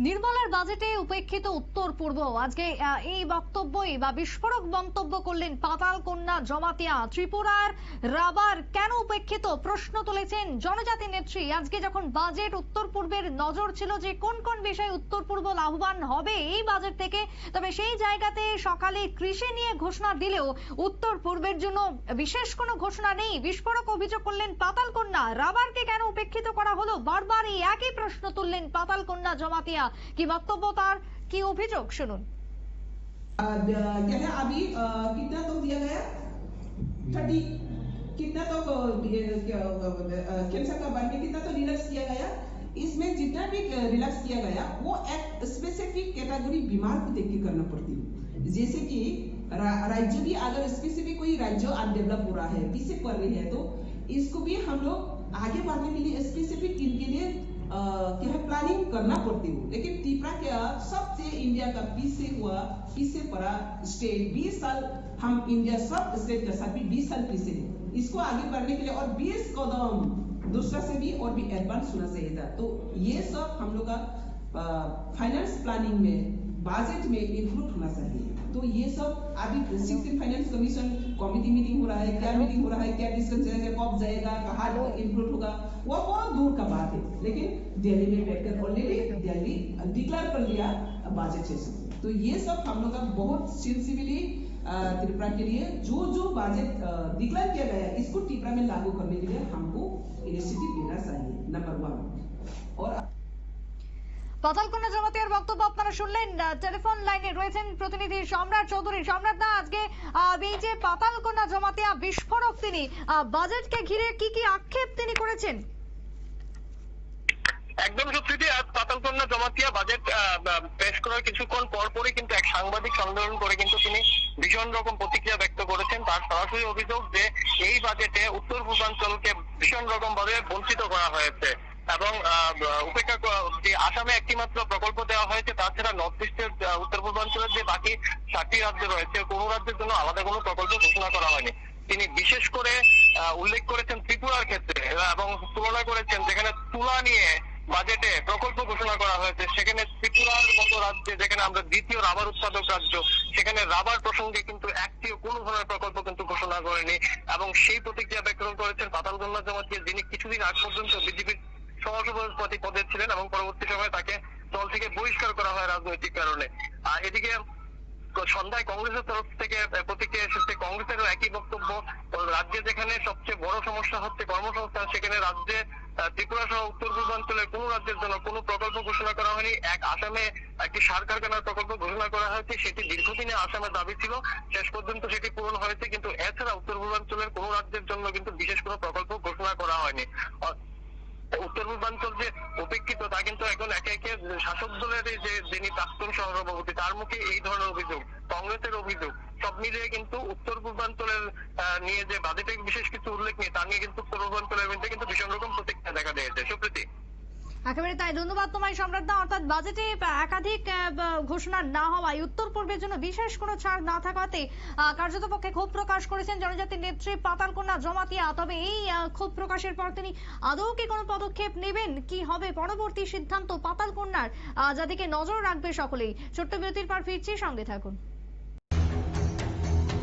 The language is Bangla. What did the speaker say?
নির্মলার বাজেটে উপেক্ষিত উত্তর পূর্ব আজকে এই বক্তব্যই বা বিস্ফোরক মন্তব্য করলেন পাতালকন্যা জমাতিয়া। ত্রিপুরার রাবার কেন উপেক্ষিত প্রশ্ন তুলেছেন জনজাতি নেত্রী। আজকে যখন বাজেট উত্তর পূর্বের নজর ছিল যে কোন কোন বিষয়ে উত্তর পূর্ব লাভবান হবে এই বাজেট থেকে, তবে সেই জায়গাতে সকালে কৃষি নিয়ে ঘোষণা দিলেও উত্তর পূর্বের জন্য বিশেষ কোনো ঘোষণা নেই। বিস্ফোরক অভিযোগ করলেন পাতালকন্যা। রাবারকে কেন উপেক্ষিত করা হলো, বারবার এই একই প্রশ্ন তুললেন পাতালকন্যা জমাতিয়া। কি বক্তব্য তার, কি অভিযোগ শুনুন। अभी कितना तो दिया गया 30 कितना तो कैंसर का बारे में कितना तो रिलैक्स किया गया। इसमें जितना भी रिलैक्स किया गया वो एक स्पेसिफिक कैटेगरी बीमार को देख के करना पड़ती है। जैसे कि राज्य भी अगर स्पेसिफिक कोई राज्य अनडेवलप हो रहा है, पीछे पड़ रही है, तो इसको भी हम लोग आगे बढ़ने के लिए स्पेसिफिक इनके लिए क्या है प्लानिंग करना पड़ती है। लेकिन त्रिपुरा क्या सबसे इंडिया का पीछे पड़ा स्टेट 20 साल हम इंडिया सब स्टेट का साथ भी 20 साल पीछे है। इसको आगे बढ़ने के लिए और 20 कदम दूसरा से भी और भी एडवांस होना चाहिए था। तो ये सब हम लोग का फाइनेंस प्लानिंग में बजट में इंक्लूड होना चाहिए। तो ये सब अभी 16 फाइनेंस कमीशन कमिटी मीटिंग हो रहा है, क्या मीटिंग हो रहा है, क्या डिस्कस जाएगा, कब जाएगा, कहाँ इंक्लूड होगा, वो बहुत दूर का बात है। लेकिन दिल्ली में बैठकर ऑलरेडी दिल्ली डिक्लेयर कर लिया बजट सेशन। तो ये सब हम लोग का बहुत सेंसिटिवली त्रिपुरा के लिए जो बजट डिक्लेयर किया गया है इसको त्रिपुरा में लागू करने के लिए हमको इनिशिएटिव लेना चाहिए, नंबर 1। और পাতালকন্যা জমাতিয়ার বক্তব্য আপনারা শুনলেন। টেলিফোন লাইনে রয়েছেন প্রতিনিধি সম্রাট চৌধুরী। সম্রাট দা, আজকে এই যে পাতালকন্যা জমাতিয়া বিস্ফোরক, তিনি বাজেটকে ঘিরে কি কি আক্ষেপ তিনি করেছেন? একদম সত্যি, আজ পাতালকন্যা জমাতিয়া বাজেট পেশ করার কিছুক্ষণ পরপরই কিন্তু এক সাংবাদিক সম্মেলন করে কিন্তু তিনি ভীষণ রকম প্রতিক্রিয়া ব্যক্ত করেছেন। তার সরাসরি অভিযোগ যে এই বাজেটে উত্তর পূর্বাঞ্চলকে ভীষণ রকম ভাবে বঞ্চিত করা হয়েছে এবং উপেক্ষা আসামে একটি মাত্র প্রকল্প দেওয়া হয়েছে। তাছাড়া নর্থ ইস্টের উত্তর পূর্বাঞ্চলের যে বাকি 7টি রাজ্য রয়েছে কোন রাজ্যের জন্য আলাদা কোনো প্রকল্প ঘোষণা করা হয়নি। তিনি বিশেষ করে উল্লেখ করেছেন ত্রিপুরার ক্ষেত্রে এবং তুলনা করেছেন যেখানে তুলা নিয়ে বাজেটে প্রকল্প ঘোষণা করা হয়েছে, সেখানে ত্রিপুরার মতো রাজ্যে যেখানে আমরা দ্বিতীয় রাবার উৎপাদক রাজ্য, সেখানে রাবার প্রসঙ্গে কিন্তু একটিও কোনো ধরনের প্রকল্প কিন্তু ঘোষণা করেনি। এবং সেই প্রতিক্রিয়া ব্যক্ত করেছেন পাতালকন্যা জমাতিয়া, যিনি কিছুদিন আগ পর্যন্ত বিজেপির সহসভাপতি পদে ছিলেন এবং পরবর্তী সময়ে তাকে দল থেকে বহিষ্কার করা হয় রাজনৈতিক কারণে। এদিকে সন্ধ্যায় কংগ্রেসের তরফ থেকে প্রতিক্রিয়া এসেছে, কংগ্রেসেরও একই বক্তব্য। রাজ্যে যেখানে সবচেয়ে বড় সমস্যা হচ্ছে কর্মসংস্থান, সেখানে রাজ্যে ত্রিপুরা সহ উত্তর পূর্বাঞ্চলের কোন রাজ্যের জন্য কোনো প্রকল্প ঘোষণা করা হয়নি। আসামে একটি সার কারখানার প্রকল্প ঘোষণা করা হয়েছে, সেটি দীর্ঘদিনে আসামের দাবি ছিল, শেষ পর্যন্ত সেটি পূরণ হয়েছে, কিন্তু এছাড়া উত্তর পূর্বাঞ্চলের কোন রাজ্যের জন্য কিন্তু বিশেষ কোনো প্রকল্প ঘোষণা করা হয়নি। উত্তর পূর্বাঞ্চল যে উপেক্ষিত তা কিন্তু এখন একে একে শাসক দলের যে যিনি প্রাক্তন সহসভাপতি তার মুখে এই ধরনের অভিযোগ, কংগ্রেসের অভিযোগ, সব মিলিয়ে কিন্তু উত্তর পূর্বাঞ্চলের নিয়ে যে বাজেটে বিশেষ কিছু উল্লেখ নেই তা নিয়ে কিন্তু উত্তর পূর্বাঞ্চলের মধ্যে কিন্তু ভীষণ রকম প্রতিক্রিয়া দেখা দিয়েছে। সুপ্রীতি, একেবারে তাই। ধন্যবাদ তোমায় সম্রাট দা। অর্থাৎ বাজেটে একাধিক ঘোষণা না হওয়ায়, উত্তর পূর্বের জন্য বিশেষ কোনো ছাড় না থাকাতে কার্যত পক্ষে ক্ষোভ প্রকাশ করেছেন জনজাতি নেত্রী পাতালকন্যা জমাতিয়া। তবে এই ক্ষোভ প্রকাশের পর তিনি আদৌ কি কোনো পদক্ষেপ নেবেন, কি হবে পরবর্তী সিদ্ধান্ত পাতালকন্যার, যাদিকে নজর রাখবে সকলেই। ছোট্ট বিরতির পর ফিরছি, সঙ্গে থাকুন।